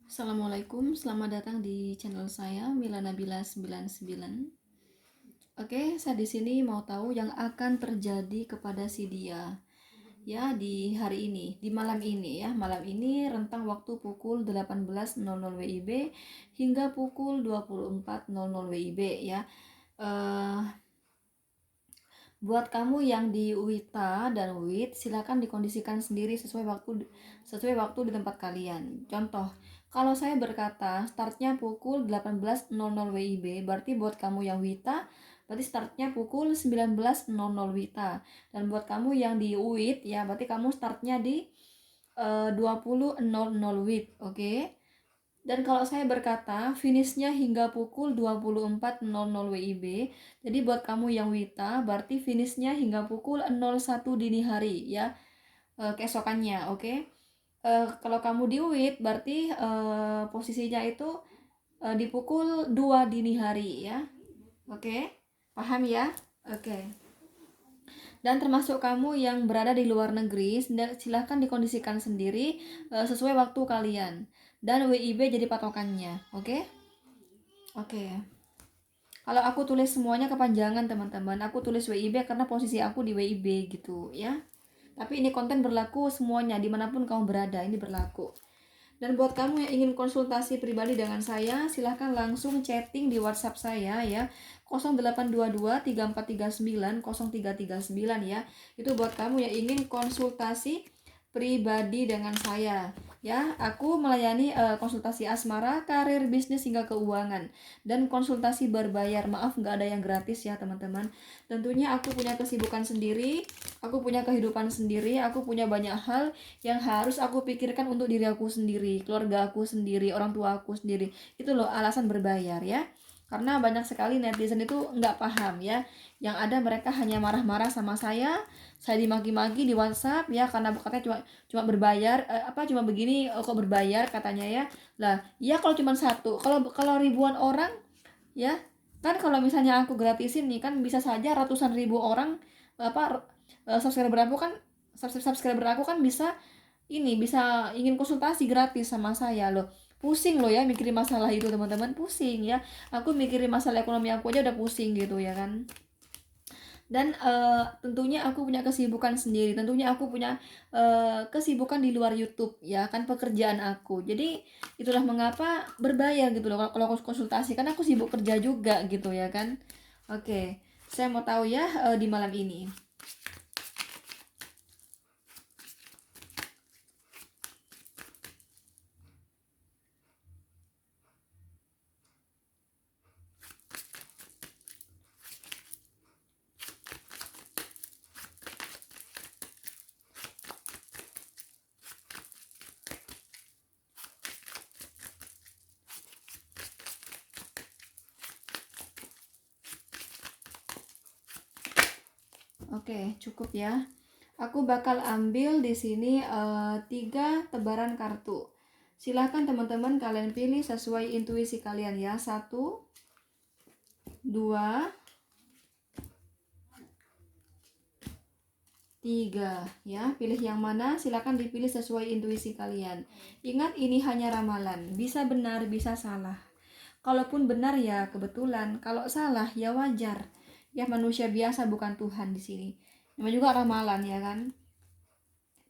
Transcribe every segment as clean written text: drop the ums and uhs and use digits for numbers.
Assalamualaikum, selamat datang di channel saya Mila Nabila 99. Oke, saya di sini mau tahu yang akan terjadi kepada si dia ya di hari ini, di malam ini ya. Malam ini rentang waktu pukul 18.00 WIB hingga pukul 24.00 WIB ya. Eh Buat kamu yang di Wita dan Wit, silakan dikondisikan sendiri sesuai waktu di tempat kalian. Contoh, kalau saya berkata startnya pukul 18.00 WIB, berarti buat kamu yang Wita, berarti startnya pukul 19.00 Wita. Dan buat kamu yang di Wit, ya berarti kamu startnya di 20.00 WIT, oke? Dan kalau saya berkata finishnya hingga pukul 24.00 WIB, jadi buat kamu yang Wita, berarti finishnya hingga pukul 01 dini hari ya, keesokannya, oke? Kalau kamu di WIT, berarti posisinya itu di pukul 2 dini hari ya, oke? Paham ya? Oke. Dan termasuk kamu yang berada di luar negeri, silahkan dikondisikan sendiri sesuai waktu kalian. Dan WIB jadi patokannya, oke? Oke. Kalau aku tulis semuanya kepanjangan teman-teman, aku tulis WIB karena posisi aku di WIB gitu ya. Tapi ini konten berlaku semuanya, dimanapun kamu berada, ini berlaku. Dan buat kamu yang ingin konsultasi pribadi dengan saya, silahkan langsung chatting di WhatsApp saya ya, 0822 3439 0339 ya. Itu buat kamu yang ingin konsultasi pribadi dengan saya ya. Aku melayani konsultasi asmara, karir, bisnis hingga keuangan, dan konsultasi berbayar. Maaf, nggak ada yang gratis ya teman-teman. Tentunya aku punya kesibukan sendiri, aku punya kehidupan sendiri, aku punya banyak hal yang harus aku pikirkan untuk diri aku sendiri, keluarga aku sendiri, orang tua aku sendiri. Itu loh alasan berbayar ya. Karena banyak sekali netizen itu nggak paham ya. Yang ada mereka hanya marah-marah sama saya dimaki-maki di WhatsApp ya, karena katanya cuma berbayar, cuma begini, kok berbayar katanya ya. Lah, ya kalau cuma satu, kalau kalau ribuan orang ya, kan kalau misalnya aku gratisin nih kan bisa saja ratusan ribu orang subscriber aku kan, subscriber aku kan bisa bisa ingin konsultasi gratis sama saya loh. Pusing loh ya mikirin masalah itu teman-teman, pusing ya. Aku mikirin masalah ekonomi aku aja udah pusing gitu ya kan. Dan tentunya aku punya kesibukan sendiri, tentunya aku punya kesibukan di luar YouTube ya kan, pekerjaan aku. Jadi itulah mengapa berbayar gitu loh kalau aku konsultasi, kan aku sibuk kerja juga gitu ya kan. Oke, saya mau tahu ya di malam ini. Oke, cukup ya. Aku bakal ambil di sini 3 tebaran kartu. Silahkan teman-teman kalian pilih sesuai intuisi kalian ya. 1, 2, 3 ya. Pilih yang mana, silahkan dipilih sesuai intuisi kalian. Ingat, ini hanya ramalan, bisa benar bisa salah. Kalaupun benar ya kebetulan, kalau salah ya wajar. Ya manusia biasa, bukan Tuhan di sini. Namanya juga ramalan ya kan.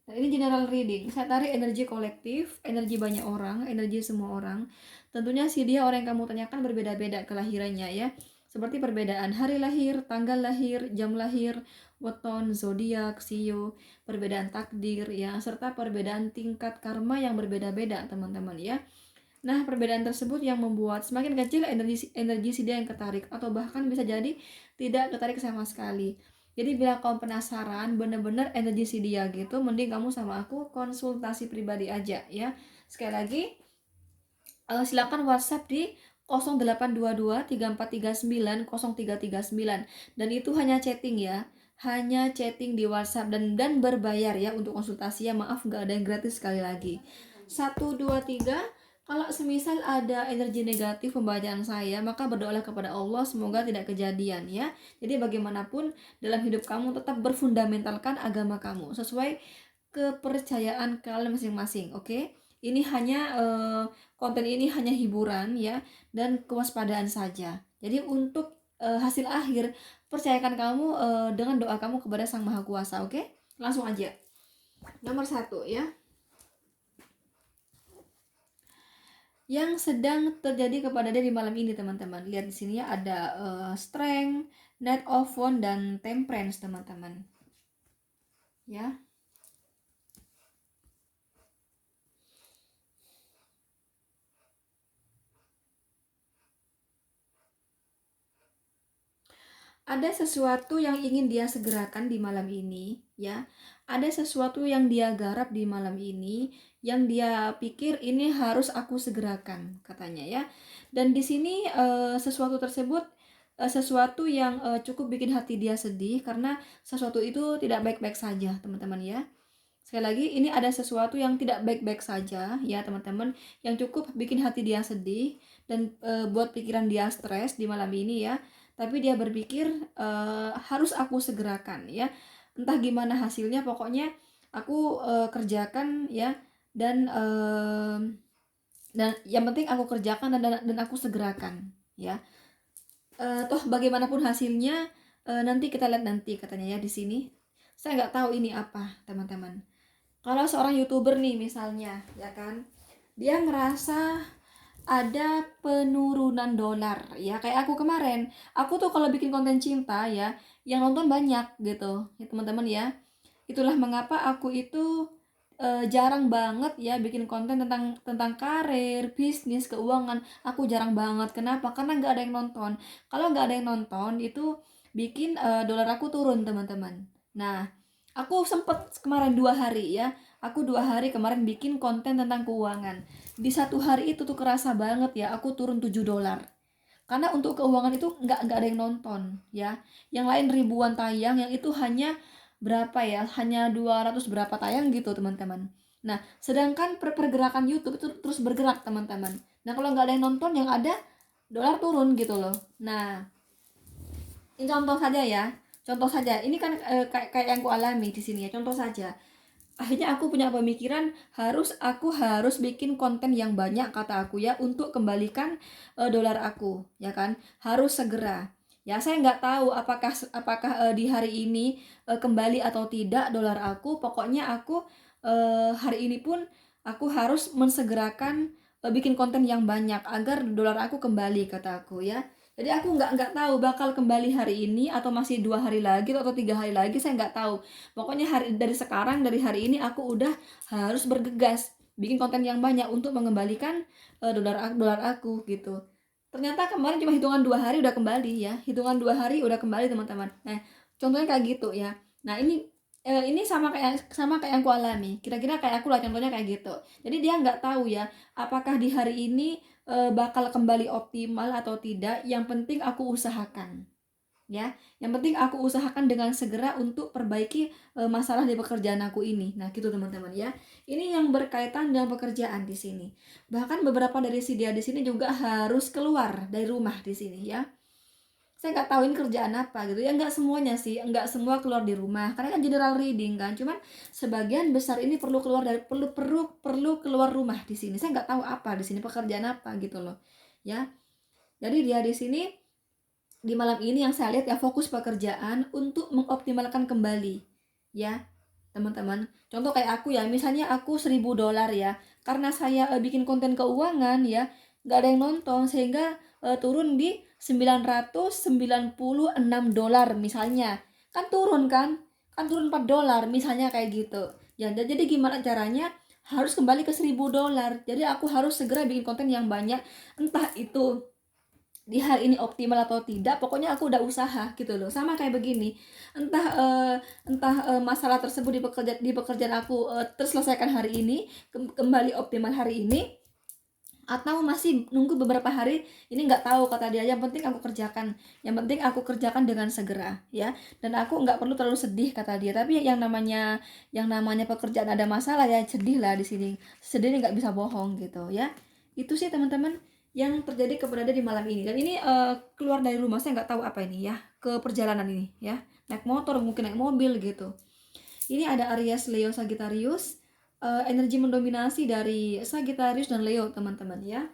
Nah, ini general reading. Saya tarik energi kolektif, energi banyak orang, energi semua orang. Tentunya si dia orang yang kamu tanyakan berbeda-beda kelahirannya ya. Seperti perbedaan hari lahir, tanggal lahir, jam lahir, weton, zodiak, sio, perbedaan takdir ya, serta perbedaan tingkat karma yang berbeda-beda teman-teman ya. Nah, perbedaan tersebut yang membuat semakin kecil energi si dia yang ketarik, atau bahkan bisa jadi tidak ketarik sama sekali. Jadi bila kamu penasaran bener-bener energi si dia gitu, mending kamu sama aku konsultasi pribadi aja ya. Sekali lagi, silakan WhatsApp di 0822 3439 0339, dan itu hanya chatting ya. Hanya chatting di WhatsApp dan berbayar ya untuk konsultasi ya. Maaf, nggak ada yang gratis sekali lagi. 1, 2, 3. Kalau semisal ada energi negatif pembacaan saya, maka berdoalah kepada Allah semoga tidak kejadian ya. Jadi bagaimanapun dalam hidup kamu tetap berfundamentalkan agama kamu sesuai kepercayaan kalian masing-masing, oke? Ini hanya konten ini hanya hiburan ya, dan kewaspadaan saja. Jadi untuk hasil akhir, percayakan kamu dengan doa kamu kepada Sang Maha Kuasa. Oke, langsung aja. Nomor 1 ya, yang sedang terjadi kepada dia di malam ini teman-teman. Lihat di sini ya, ada Strength, Knight of Wands, dan Temperance teman-teman. Ya. Ada sesuatu yang ingin dia segerakan di malam ini, ya. Ada sesuatu yang dia garap di malam ini, yang dia pikir ini harus aku segerakan, katanya ya. Dan di sini sesuatu tersebut sesuatu yang cukup bikin hati dia sedih, karena sesuatu itu tidak baik-baik saja, teman-teman ya. Sekali lagi, ini ada sesuatu yang tidak baik-baik saja ya teman-teman, yang cukup bikin hati dia sedih dan buat pikiran dia stres di malam ini ya. Tapi dia berpikir harus aku segerakan ya. Entah gimana hasilnya, pokoknya aku kerjakan ya, dan yang penting aku kerjakan dan aku segerakan ya. Toh bagaimanapun hasilnya nanti kita lihat nanti, katanya ya di sini. Saya nggak tahu ini apa teman-teman. Kalau seorang YouTuber nih misalnya, ya kan, dia ngerasa ada penurunan dolar, ya kayak aku kemarin. Aku tuh kalau bikin konten cinta ya, yang nonton banyak gitu, ya teman-teman ya. Itulah mengapa aku itu jarang banget ya bikin konten tentang karir, bisnis, keuangan. Aku jarang banget. Kenapa? Karena nggak ada yang nonton. Kalau nggak ada yang nonton itu bikin dolar aku turun teman-teman. Nah, aku sempet kemarin 2 hari ya. Aku 2 hari kemarin bikin konten tentang keuangan. Di satu hari itu tuh kerasa banget ya, aku turun 7 dolar. Karena untuk keuangan itu nggak ada yang nonton ya. Yang lain ribuan tayang, yang itu hanya berapa ya? Hanya 200 berapa tayang gitu teman-teman. Nah, sedangkan pergerakan YouTube itu terus bergerak teman-teman. Nah, kalau nggak ada yang nonton, yang ada dolar turun gitu loh. Nah, ini contoh saja ya. Contoh saja. Ini kan kayak yang aku alami di sini ya. Contoh saja. Akhirnya aku punya pemikiran, aku harus bikin konten yang banyak, kata aku ya, untuk kembalikan dolar aku, ya kan, harus segera ya. Saya nggak tahu apakah di hari ini kembali atau tidak dolar aku. Pokoknya aku hari ini pun aku harus mensegerakan bikin konten yang banyak agar dolar aku kembali, kata aku ya. Jadi aku nggak tahu bakal kembali hari ini atau masih 2 hari lagi atau 3 hari lagi, saya nggak tahu. Pokoknya dari hari ini aku udah harus bergegas bikin konten yang banyak untuk mengembalikan dolar aku gitu. Ternyata kemarin cuma hitungan 2 hari udah kembali ya, hitungan 2 hari udah kembali teman-teman. Nah, contohnya kayak gitu ya. Nah, ini sama kayak yang aku alami. Kira-kira kayak aku lah, contohnya kayak gitu. Jadi dia nggak tahu ya apakah di hari ini bakal kembali optimal atau tidak. Yang penting aku usahakan ya, yang penting aku usahakan dengan segera untuk perbaiki masalah di pekerjaan aku ini. Nah gitu teman-teman ya, ini yang berkaitan dengan pekerjaan di sini. Bahkan beberapa dari si dia di sini juga harus keluar dari rumah di sini ya. Saya nggak tahu ini kerjaan apa gitu ya. Nggak semuanya sih, nggak semua keluar di rumah karena kan general reading kan. Cuman sebagian besar ini perlu keluar rumah di sini. Saya nggak tahu apa di sini pekerjaan apa gitu loh ya. Jadi dia di sini di malam ini yang saya lihat ya, fokus pekerjaan untuk mengoptimalkan kembali ya teman-teman. Contoh kayak aku ya, misalnya aku 1.000 dolar ya, karena saya bikin konten keuangan ya, nggak ada yang nonton sehingga turun di 996 dolar misalnya. Kan turun 4 dolar misalnya kayak gitu ya. Jadi gimana caranya? Harus kembali ke 1.000 dolar. Jadi aku harus segera bikin konten yang banyak, entah itu di hari ini optimal atau tidak, pokoknya aku udah usaha gitu loh. Sama kayak begini, entah masalah tersebut di pekerjaan aku terselesaikan hari ini, kembali optimal hari ini, atau masih nunggu beberapa hari, ini nggak tahu, kata dia. Yang penting aku kerjakan dengan segera ya, dan aku nggak perlu terlalu sedih, kata dia. Tapi yang namanya pekerjaan ada masalah ya, sedih lah di sini. Sedih nggak bisa bohong gitu ya. Itu sih teman-teman yang terjadi kepada dia di malam ini. Dan ini keluar dari rumah, saya nggak tahu apa ini ya, ke perjalanan ini ya, naik motor mungkin, naik mobil gitu. Ini ada Aries, Leo, Sagittarius, energi mendominasi dari Sagittarius dan Leo teman-teman ya.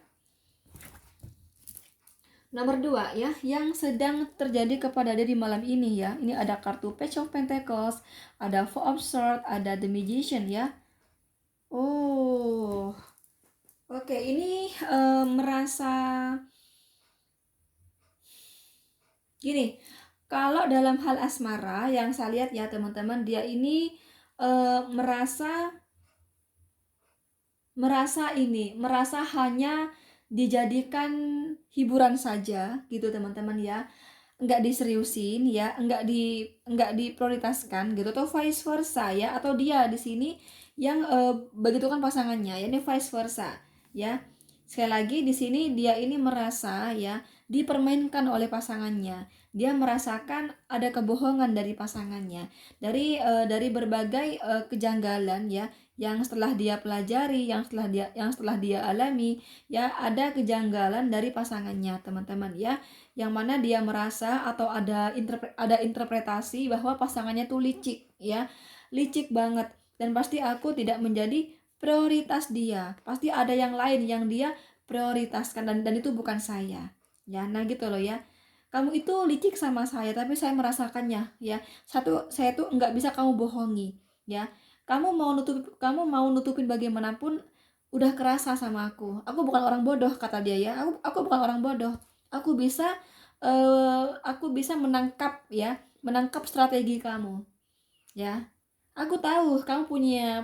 Nomor 2 ya, yang sedang terjadi kepada dia di malam ini ya. Ini ada kartu Page of Pentacles, ada Four of Swords, ada The Magician ya. Oh, oke, ini merasa gini. Kalau dalam hal asmara yang saya lihat ya teman-teman, dia ini merasa hanya dijadikan hiburan saja gitu teman-teman ya, nggak diseriusin ya, nggak diprioritaskan gitu, atau vice versa ya, atau dia di sini yang begitu kan pasangannya ya, ini vice versa ya. Sekali lagi di sini dia ini merasa ya dipermainkan oleh pasangannya, dia merasakan ada kebohongan dari pasangannya, dari berbagai kejanggalan ya, yang setelah dia pelajari, yang setelah dia alami ya, ada kejanggalan dari pasangannya teman-teman ya, yang mana dia merasa atau ada interpretasi bahwa pasangannya tuh licik ya, licik banget, dan pasti aku tidak menjadi prioritas dia, pasti ada yang lain yang dia prioritaskan, dan itu bukan saya ya. Nah gitu loh ya, kamu itu licik sama saya tapi saya merasakannya ya. Saya tuh nggak bisa kamu bohongi ya, kamu mau nutupin bagaimanapun udah kerasa sama aku bukan orang bodoh kata dia ya, aku bukan orang bodoh, aku bisa menangkap ya, menangkap strategi kamu ya. Aku tahu kamu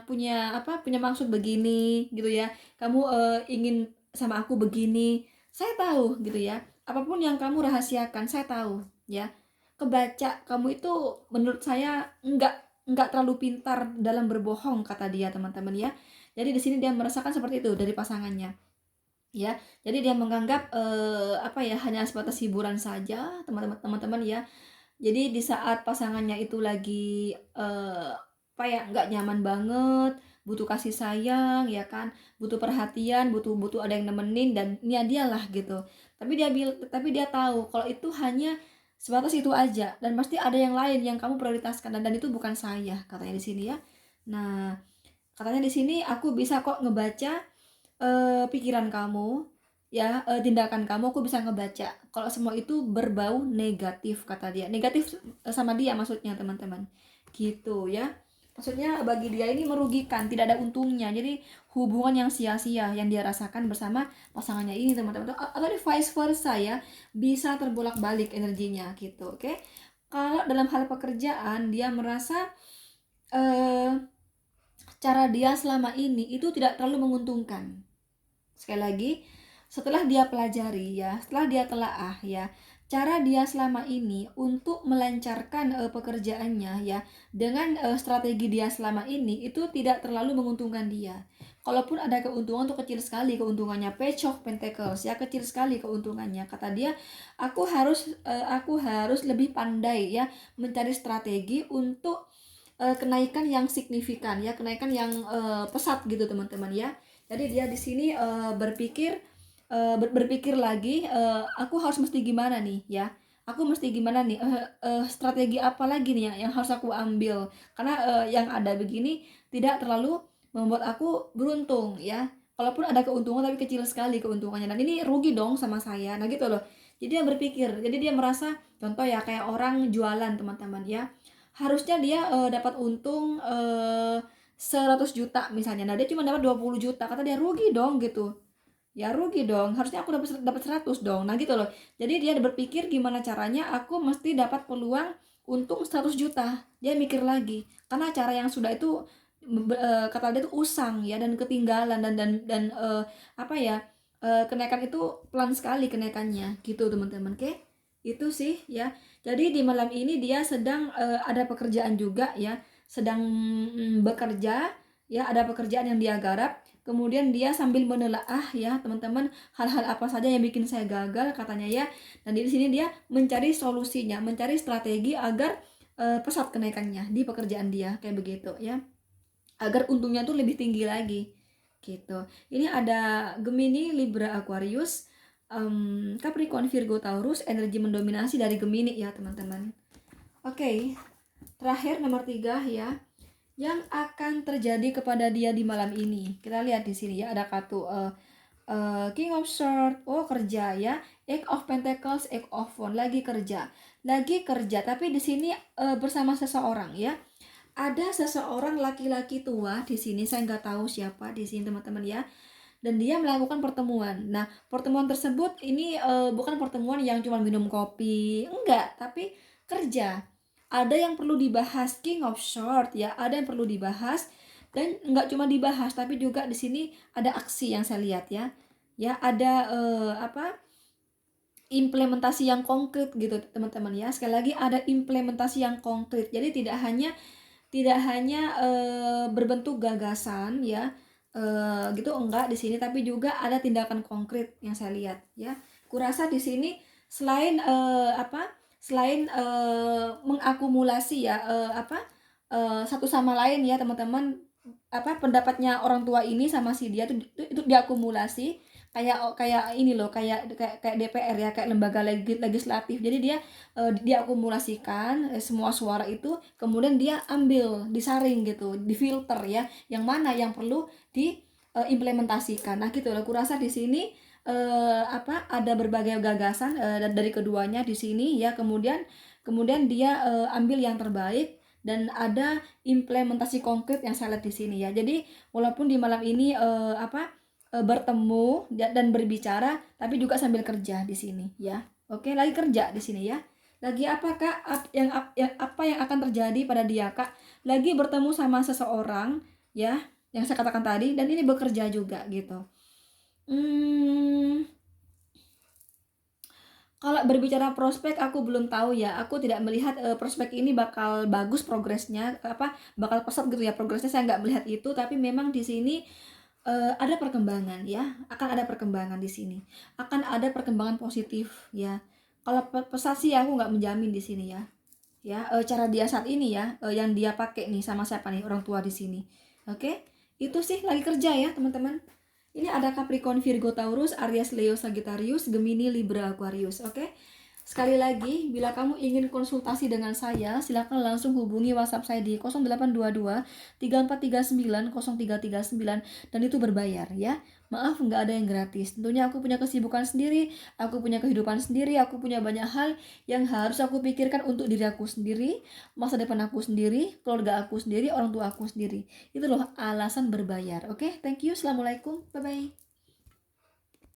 punya maksud begini gitu ya, kamu ingin sama aku begini, saya tahu gitu ya, apapun yang kamu rahasiakan saya tahu ya. Kebaca kamu itu menurut saya nggak terlalu pintar dalam berbohong kata dia teman-teman ya. Jadi di sini dia merasakan seperti itu dari pasangannya ya. Jadi dia menganggap hanya sebatas hiburan saja teman-teman ya. Jadi di saat pasangannya itu lagi nggak nyaman banget, butuh kasih sayang ya kan, butuh perhatian, butuh ada yang nemenin, dan ini dia lah gitu. Tapi dia tahu kalau itu hanya sebatas itu aja, dan pasti ada yang lain yang kamu prioritaskan, dan itu bukan saya katanya di sini ya. Nah, katanya di sini aku bisa kok ngebaca pikiran kamu ya, tindakan kamu aku bisa ngebaca kalau semua itu berbau negatif kata dia, negatif sama dia maksudnya teman-teman gitu ya. Maksudnya bagi dia ini merugikan, tidak ada untungnya, jadi hubungan yang sia-sia yang dia rasakan bersama pasangannya ini teman-teman, atau di vice versa ya, bisa terbolak-balik energinya gitu. Oke, kalau dalam hal pekerjaan dia merasa cara dia selama ini itu tidak terlalu menguntungkan. Sekali lagi, setelah dia pelajari ya, setelah dia telaah ya, cara dia selama ini untuk melancarkan pekerjaannya ya, dengan strategi dia selama ini itu tidak terlalu menguntungkan dia. Kalaupun ada keuntungan tuh kecil sekali keuntungannya, Page of Pentacles ya, kecil sekali keuntungannya. Kata dia, aku harus lebih pandai ya mencari strategi untuk kenaikan yang signifikan ya, kenaikan yang pesat gitu teman-teman ya. Jadi dia di sini berpikir lagi, aku harus mesti gimana nih ya, aku mesti gimana nih, strategi apa lagi nih yang harus aku ambil, karena yang ada begini tidak terlalu membuat aku beruntung ya. Kalaupun ada keuntungan tapi kecil sekali keuntungannya, dan ini rugi dong sama saya. Nah gitu loh, jadi dia berpikir, jadi dia merasa, contoh ya kayak orang jualan teman-teman ya, harusnya dia dapat untung 100 juta misalnya, nah dia cuma dapat 20 juta, kata dia rugi dong gitu ya, rugi dong, harusnya aku dapat 100 dong. Nah gitu loh, jadi dia berpikir gimana caranya aku mesti dapat peluang untung 100 juta, dia mikir lagi, karena cara yang sudah itu kata dia itu usang ya, dan ketinggalan, dan kenaikan itu pelan sekali kenaikannya gitu teman-teman. Oke, itu sih ya. Jadi di malam ini dia sedang ada pekerjaan juga ya, sedang bekerja ya, ada pekerjaan yang dia garap, kemudian dia sambil menelaah ya teman-teman, hal-hal apa saja yang bikin saya gagal katanya ya, dan di sini dia mencari solusinya, mencari strategi agar pesat kenaikannya di pekerjaan dia kayak begitu ya, agar untungnya tuh lebih tinggi lagi gitu. Ini ada Gemini, Libra, Aquarius, Capricorn, Virgo, Taurus, energi mendominasi dari Gemini ya teman-teman. Oke, terakhir nomor 3 ya, yang akan terjadi kepada dia di malam ini. Kita lihat di sini ya, ada kartu King of Swords, oh kerja ya. Eight of Pentacles, Eight of Wands, lagi kerja. Tapi di sini bersama seseorang ya. Ada seseorang laki-laki tua di sini, saya nggak tahu siapa di sini teman-teman ya. Dan dia melakukan pertemuan. Nah, pertemuan tersebut ini bukan pertemuan yang cuma minum kopi, enggak, tapi kerja. Ada yang perlu dibahas, King of Swords ya, ada yang perlu dibahas, dan enggak cuma dibahas, tapi juga di sini ada aksi yang saya lihat ya. Ya, ada implementasi yang konkret gitu teman-teman ya. Sekali lagi ada implementasi yang konkret. Jadi tidak hanya berbentuk gagasan ya, gitu enggak di sini, tapi juga ada tindakan konkret yang saya lihat ya. Kurasa di sini selain mengakumulasi ya satu sama lain ya teman-teman, pendapatnya orang tua ini sama si dia itu diakumulasi kayak ini loh, kayak DPR ya, kayak lembaga legislatif. Jadi dia diakumulasikan semua suara itu, kemudian dia ambil, disaring gitu, difilter ya, yang mana yang perlu diimplementasikan. Nah gitu loh, kurasa di sini ada berbagai gagasan dari keduanya di sini ya, kemudian dia ambil yang terbaik, dan ada implementasi konkret yang saya lihat di sini ya. Jadi walaupun di malam ini bertemu dan berbicara, tapi juga sambil kerja di sini ya. Oke, lagi kerja di sini ya. Lagi apakah apa yang akan terjadi pada dia, Kak? Lagi bertemu sama seseorang ya, yang saya katakan tadi, dan ini bekerja juga gitu. Kalau berbicara prospek, aku belum tahu ya. Aku tidak melihat prospek ini bakal bagus progresnya, bakal pesat gitu ya progresnya. Saya nggak melihat itu, tapi memang di sini ada perkembangan ya. Akan ada perkembangan di sini. Akan ada perkembangan positif ya. Kalau pesat sih aku nggak menjamin di sini ya. Ya, cara dia saat ini ya, yang dia pakai nih sama siapa nih orang tua di sini. Oke, itu sih lagi kerja ya teman-teman. Ini ada Capricorn, Virgo, Taurus, Aries, Leo, Sagittarius, Gemini, Libra, Aquarius. Oke. Sekali lagi, bila kamu ingin konsultasi dengan saya, silakan langsung hubungi WhatsApp saya di 0822 3439 0339, dan itu berbayar ya. Maaf, nggak ada yang gratis. Tentunya aku punya kesibukan sendiri, aku punya kehidupan sendiri, aku punya banyak hal yang harus aku pikirkan untuk diri aku sendiri, masa depan aku sendiri, keluarga aku sendiri, orang tua aku sendiri. Itu loh alasan berbayar. Oke, thank you. Assalamualaikum. Bye-bye.